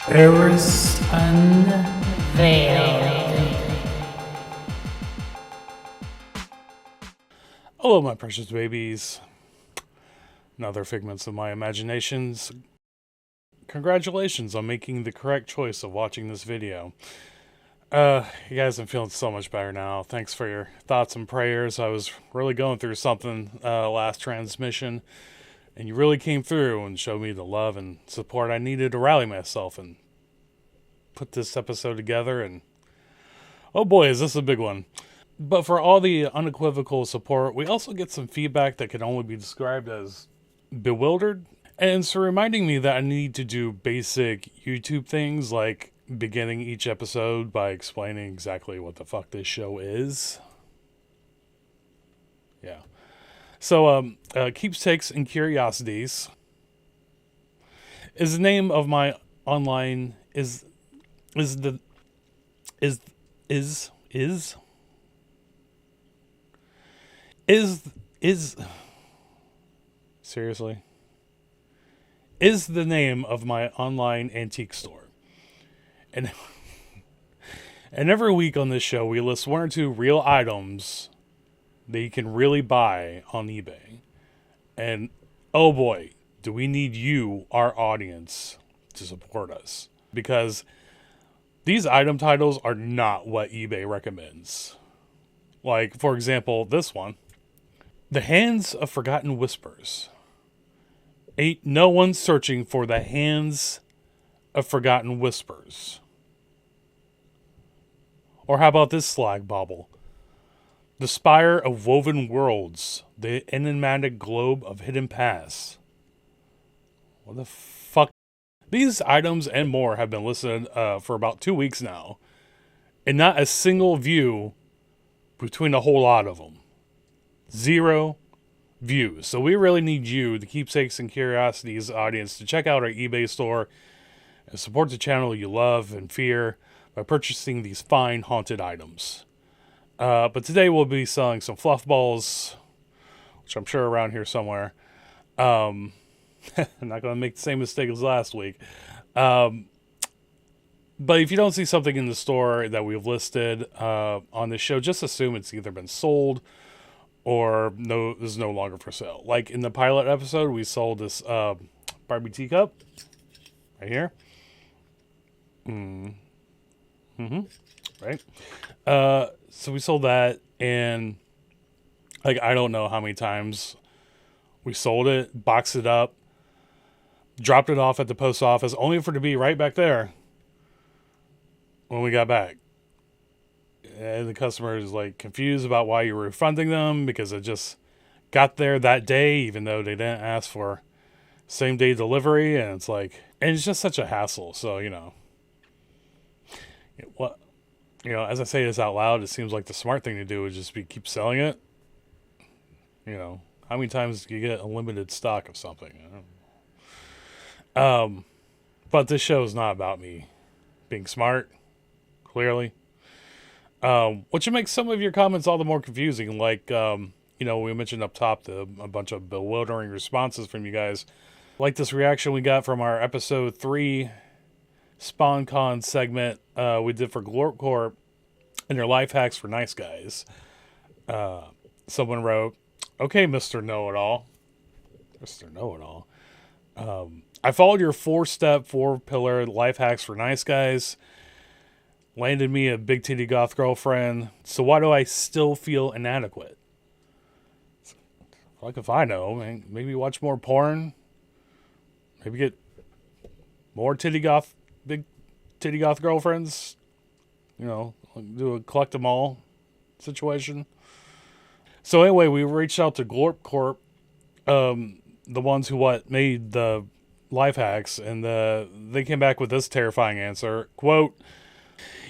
Errors Unveiled. Hello, my precious babies. Another figments of my imaginations. Congratulations on making the correct choice of watching this video. You guys, I'm feeling so much better now. Thanks for your thoughts and prayers. I was really going through something last transmission, and you really came through and showed me the love and support I needed to rally myself and put this episode together. And oh boy, is this a big one. But for all the unequivocal support, we also get some feedback that can only be described as bewildered. And it's reminding me that I need to do basic YouTube things like beginning each episode by explaining exactly what the fuck this show is. Yeah. So, Keepsakes and Curiosities is the name of my online seriously? Is the name of my online antique store. And every week on this show, we list one or two real items that you can really buy on eBay. And oh boy, do we need you, our audience, to support us. Because these item titles are not what eBay recommends. Like, for example, this one. The Hands of Forgotten Whispers. Ain't no one searching for the Hands of Forgotten Whispers. Or how about this slag bauble? The Spire of Woven Worlds. The Enigmatic Globe of Hidden Paths. What the fuck? These items and more have been listed for about 2 weeks now. And not a single view between a whole lot of them. 0 views. So we really need you, the Keepsakes and Curiosities audience, to check out our eBay store and support the channel you love and fear by purchasing these fine haunted items. But today we'll be selling some fluff balls, which I'm sure around here somewhere. I'm not going to make the same mistake as last week. But if you don't see something in the store that we've listed on this show, just assume it's either been sold or is no longer for sale. Like in the pilot episode, we sold this Barbie teacup right here. Right? So we sold that, and like I don't know how many times we sold it, boxed it up, dropped it off at the post office, only for it to be right back there when we got back. And the customer is like confused about why you were refunding them because it just got there that day, even though they didn't ask for same day delivery. And it's like, and it's just such a hassle. So, as I say this out loud, it seems like the smart thing to do would just be keep selling it. How many times do you get a limited stock of something? But this show is not about me being smart, clearly. Which makes some of your comments all the more confusing. Like, we mentioned up top a bunch of bewildering responses from you guys. Like this reaction we got from our episode 3 SpawnCon segment we did for Glorp Corp and their life hacks for nice guys. Someone wrote, "Okay, Mr. Know-It-All. Mr. Know-It-All. I followed your 4-step, 4-pillar life hacks for nice guys. Landed me a big titty goth girlfriend. So why do I still feel inadequate?" Like if I know, maybe watch more porn. Maybe get more big titty goth girlfriends. Do a collect them all situation. So anyway, we reached out to Glorp Corp, the ones who made the life hacks, and they came back with this terrifying answer. Quote,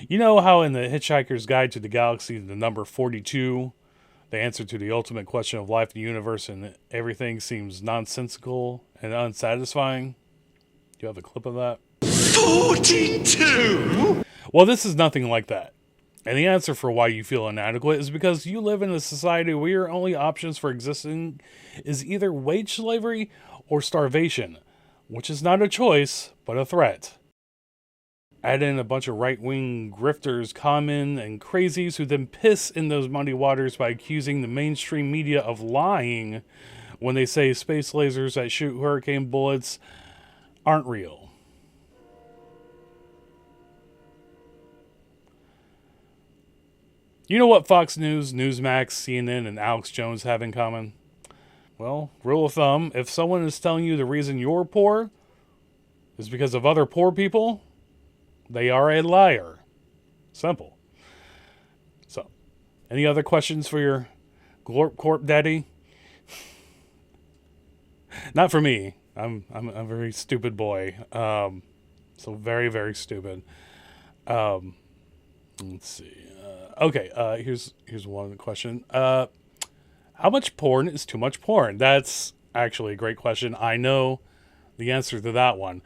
"You know how in the Hitchhiker's Guide to the Galaxy, the number 42, the answer to the ultimate question of life, the universe, and everything seems nonsensical and unsatisfying?" Do you have a clip of that? 42? Well, this is nothing like that. And the answer for why you feel inadequate is because you live in a society where your only options for existing is either wage slavery or starvation, which is not a choice, but a threat. Add in a bunch of right-wing grifters, common and crazies who then piss in those muddy waters by accusing the mainstream media of lying when they say space lasers that shoot hurricane bullets aren't real. You know what Fox News, Newsmax, CNN, and Alex Jones have in common? Well, rule of thumb, if someone is telling you the reason you're poor is because of other poor people, they are a liar. Simple. So, any other questions for your Glorp Corp daddy? Not for me. I'm a very stupid boy. So very, very stupid. Let's see. Okay, here's one question. How much porn is too much porn? That's actually a great question. I know the answer to that one.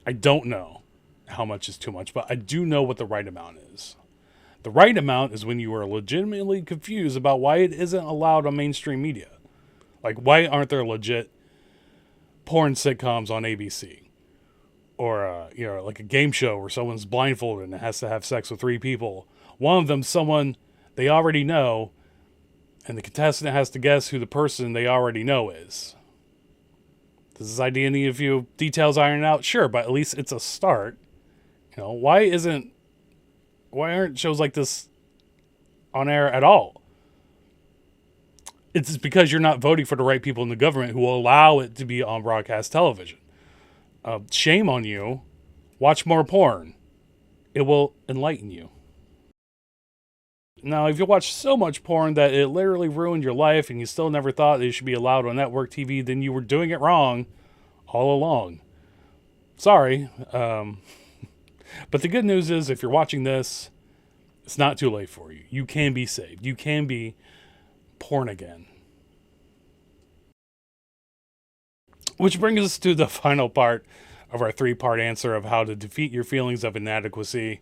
I don't know how much is too much, but I do know what the right amount is. The right amount is when you are legitimately confused about why it isn't allowed on mainstream media. Like, why aren't there legit porn sitcoms on ABC? Or, like a game show where someone's blindfolded and has to have sex with 3 people. One of them, someone they already know, and the contestant has to guess who the person they already know is. Does this idea need a few details ironed out? Sure, but at least it's a start. Why aren't shows like this on air at all? It's because you're not voting for the right people in the government who will allow it to be on broadcast television. Shame on you. Watch more porn. It will enlighten you. Now, if you watch so much porn that it literally ruined your life and you still never thought it should be allowed on network TV, then you were doing it wrong all along. Sorry. But the good news is, if you're watching this, it's not too late for you. You can be saved. You can be porn again. Which brings us to the final part of our 3-part answer of how to defeat your feelings of inadequacy,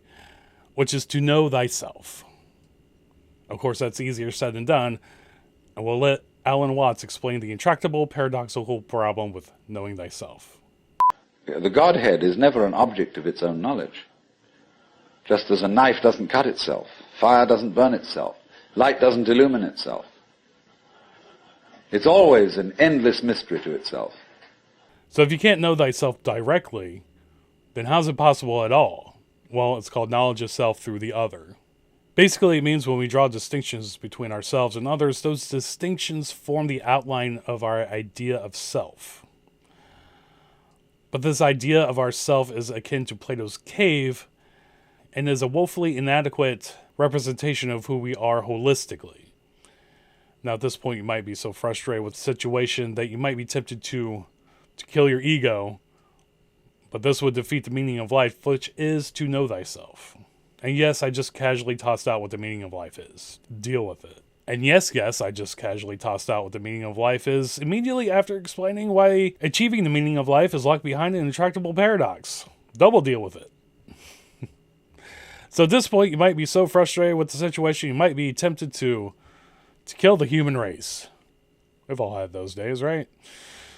which is to know thyself. Of course, that's easier said than done, and we'll let Alan Watts explain the intractable, paradoxical problem with knowing thyself. The Godhead is never an object of its own knowledge. Just as a knife doesn't cut itself, fire doesn't burn itself, light doesn't illumine itself. It's always an endless mystery to itself. So if you can't know thyself directly, then how's it possible at all? Well, it's called knowledge of self through the other. Basically, it means when we draw distinctions between ourselves and others, those distinctions form the outline of our idea of self. But this idea of ourself is akin to Plato's cave and is a woefully inadequate representation of who we are holistically. Now, at this point, you might be so frustrated with the situation that you might be tempted to kill your ego, but this would defeat the meaning of life, which is to know thyself. And yes, I just casually tossed out what the meaning of life is. Deal with it. And yes, I just casually tossed out what the meaning of life is immediately after explaining why achieving the meaning of life is locked behind an intractable paradox. Double deal with it. So at this point, you might be so frustrated with the situation, you might be tempted to kill the human race. We've all had those days, right?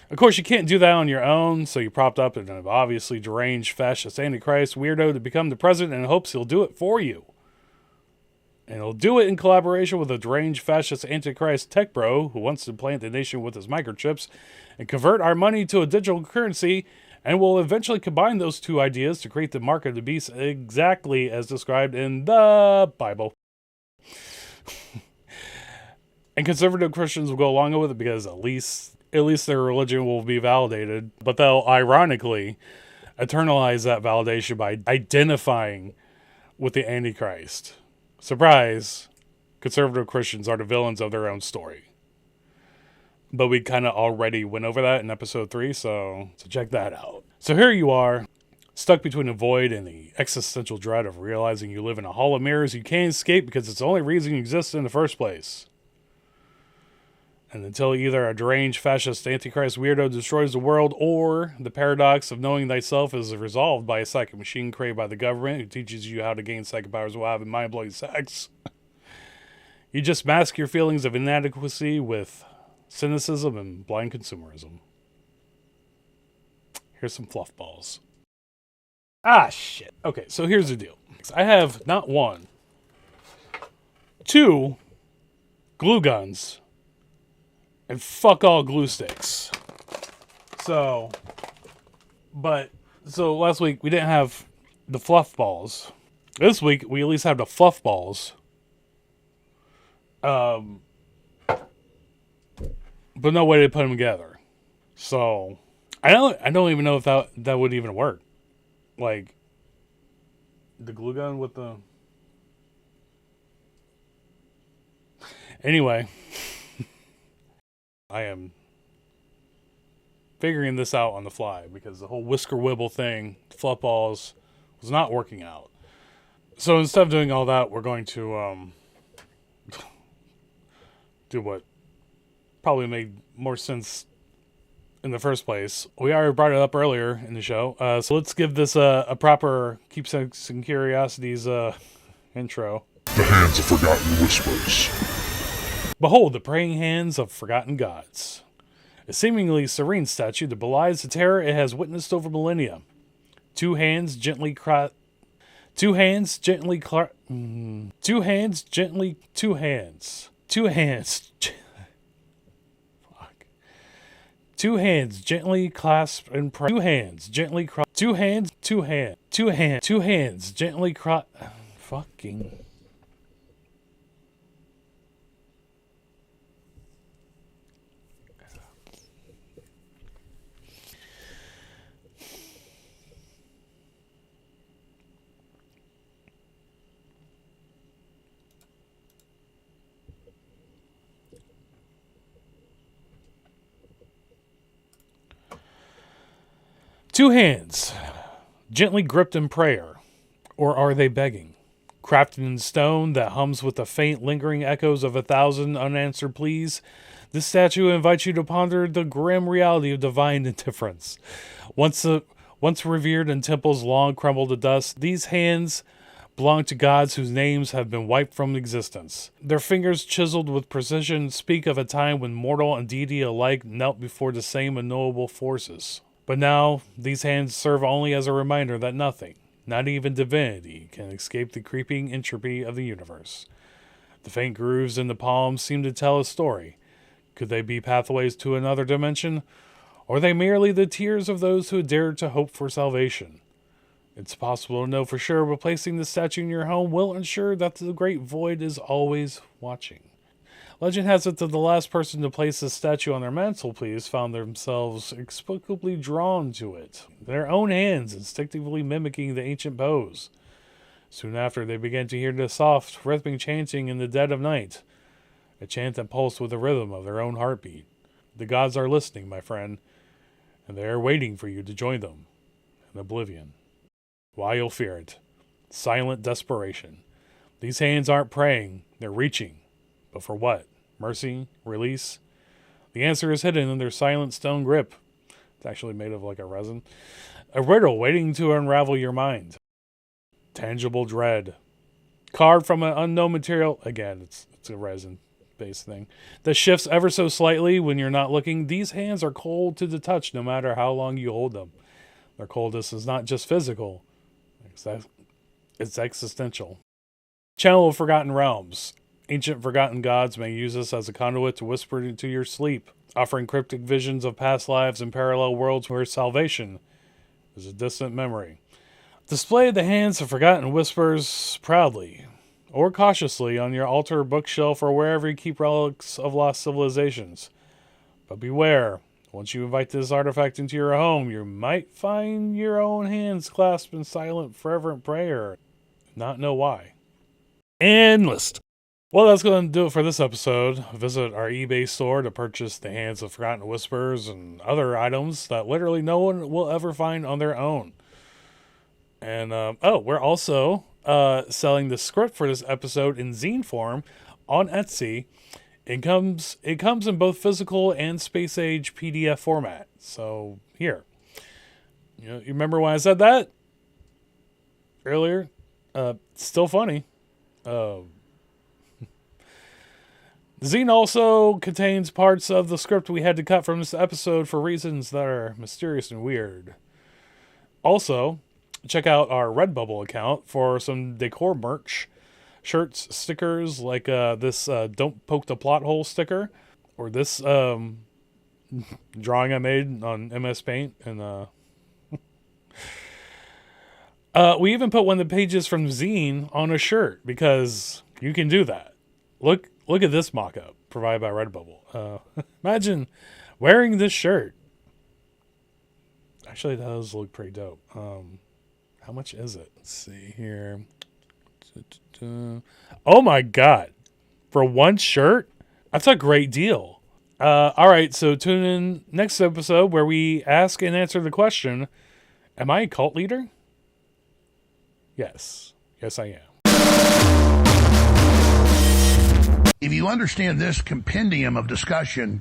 Of course, you can't do that on your own, so you propped up an obviously deranged, fascist, antichrist weirdo to become the president in hopes he'll do it for you. And he'll do it in collaboration with a deranged, fascist, antichrist tech bro who wants to plant the nation with his microchips and convert our money to a digital currency, and will eventually combine those two ideas to create the mark of the beast exactly as described in the Bible. And conservative Christians will go along with it because at least their religion will be validated, but they'll ironically eternalize that validation by identifying with the Antichrist. Surprise, conservative Christians are the villains of their own story. But we kind of already went over that in episode 3, so check that out. So here you are, stuck between a void and the existential dread of realizing you live in a hall of mirrors you can't escape because it's the only reason you exist in the first place. And until either a deranged fascist antichrist weirdo destroys the world, or the paradox of knowing thyself is resolved by a psychic machine created by the government who teaches you how to gain psychic powers while having mind-blowing sex, you just mask your feelings of inadequacy with cynicism and blind consumerism. Here's some fluff balls. Ah, shit. Okay, so here's the deal. I have not one, two glue guns, and fuck all glue sticks. So last week we didn't have the fluff balls. This week we at least have the fluff balls. But no way to put them together. So I don't even know if that would even work. Like the glue gun with the. Anyway, I am figuring this out on the fly because the whole whisker wibble thing, fluff balls, was not working out. So instead of doing all that, we're going to do what probably made more sense in the first place. We already brought it up earlier in the show, so let's give this a proper Keepsakes and Curiosities intro. The Hands of Forgotten Whispers. Behold, the praying hands of forgotten gods. A seemingly serene statue that belies the terror it has witnessed over millennia. Two hands gently Fuck. Two hands gently clasped and pray. Fucking. Two hands, gently gripped in prayer, or are they begging? Crafted in stone that hums with the faint, lingering echoes of 1,000 unanswered pleas, this statue invites you to ponder the grim reality of divine indifference. Once revered in temples long crumbled to dust, these hands belong to gods whose names have been wiped from existence. Their fingers, chiseled with precision, speak of a time when mortal and deity alike knelt before the same unknowable forces. But now, these hands serve only as a reminder that nothing, not even divinity, can escape the creeping entropy of the universe. The faint grooves in the palms seem to tell a story. Could they be pathways to another dimension? Or are they merely the tears of those who dared to hope for salvation? It's possible to know for sure, but placing the statue in your home will ensure that the great void is always watching. Legend has it that the last person to place a statue on their mantelpiece found themselves inexplicably drawn to it, their own hands instinctively mimicking the ancient pose. Soon after, they began to hear the soft, rhythmic chanting in the dead of night, a chant that pulsed with the rhythm of their own heartbeat. The gods are listening, my friend, and they are waiting for you to join them in oblivion. Why you'll fear it. Silent desperation. These hands aren't praying, they're reaching. But for what? Mercy? Release? The answer is hidden in their silent stone grip. It's actually made of like a resin. A riddle waiting to unravel your mind. Tangible dread. Carved from an unknown material. Again, it's a resin-based thing. That shifts ever so slightly when you're not looking. These hands are cold to the touch no matter how long you hold them. Their coldness is not just physical. It's existential. Channel of Forgotten Realms. Ancient forgotten gods may use us as a conduit to whisper into your sleep, offering cryptic visions of past lives and parallel worlds where salvation is a distant memory. Display the hands of forgotten whispers proudly, or cautiously on your altar, bookshelf, or wherever you keep relics of lost civilizations. But beware, once you invite this artifact into your home, you might find your own hands clasped in silent, fervent prayer. Not know why. And list. Well, that's going to do it for this episode. Visit our eBay store to purchase the Hands of Forgotten Whispers and other items that literally no one will ever find on their own. And, we're also selling the script for this episode in zine form on Etsy. It comes in both physical and space age PDF format. So here, you remember when I said that earlier? Still funny. The zine also contains parts of the script we had to cut from this episode for reasons that are mysterious and weird. Also, check out our Redbubble account for some decor merch. Shirts, stickers, like this Don't Poke the Plot Hole sticker. Or this drawing I made on MS Paint. And we even put one of the pages from zine on a shirt, because you can do that. Look at this mock-up provided by Redbubble. Imagine wearing this shirt. Actually, that does look pretty dope. How much is it? Let's see here. Oh my God. For one shirt? That's a great deal. All right, so tune in next episode where we ask and answer the question, am I a cult leader? Yes. Yes, I am. If you understand this compendium of discussion,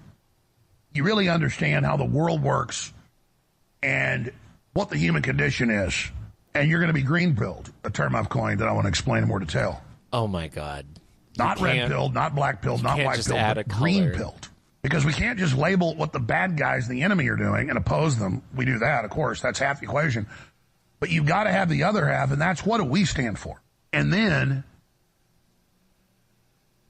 you really understand how the world works and what the human condition is. And you're going to be green-pilled, a term I've coined that I want to explain in more detail. Oh, my God. Not red-pilled, not black-pilled, not white-pilled, but green-pilled. Because we can't just label what the bad guys, the enemy, are doing and oppose them. We do that, of course. That's half the equation. But you've got to have the other half, and that's what do we stand for. And then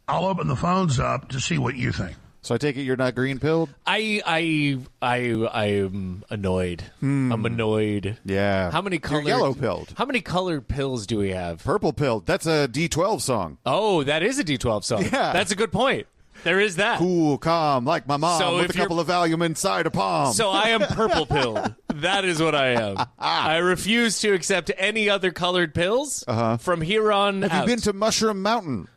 I'll open the phones up to see what you think. So I take it you're not green-pilled? I'm annoyed. I'm annoyed. Yeah. How many colored? You're yellow-pilled. How many colored pills do we have? Purple-pilled. That's a D12 song. Oh, that is a D12 song. Yeah. That's a good point. There is that. Cool, calm, like my mom, So with a if you're- couple of Valium inside a palm. So I am purple-pilled. That is what I am. I refuse to accept any other colored pills from here on Have out. you been to Mushroom Mountain?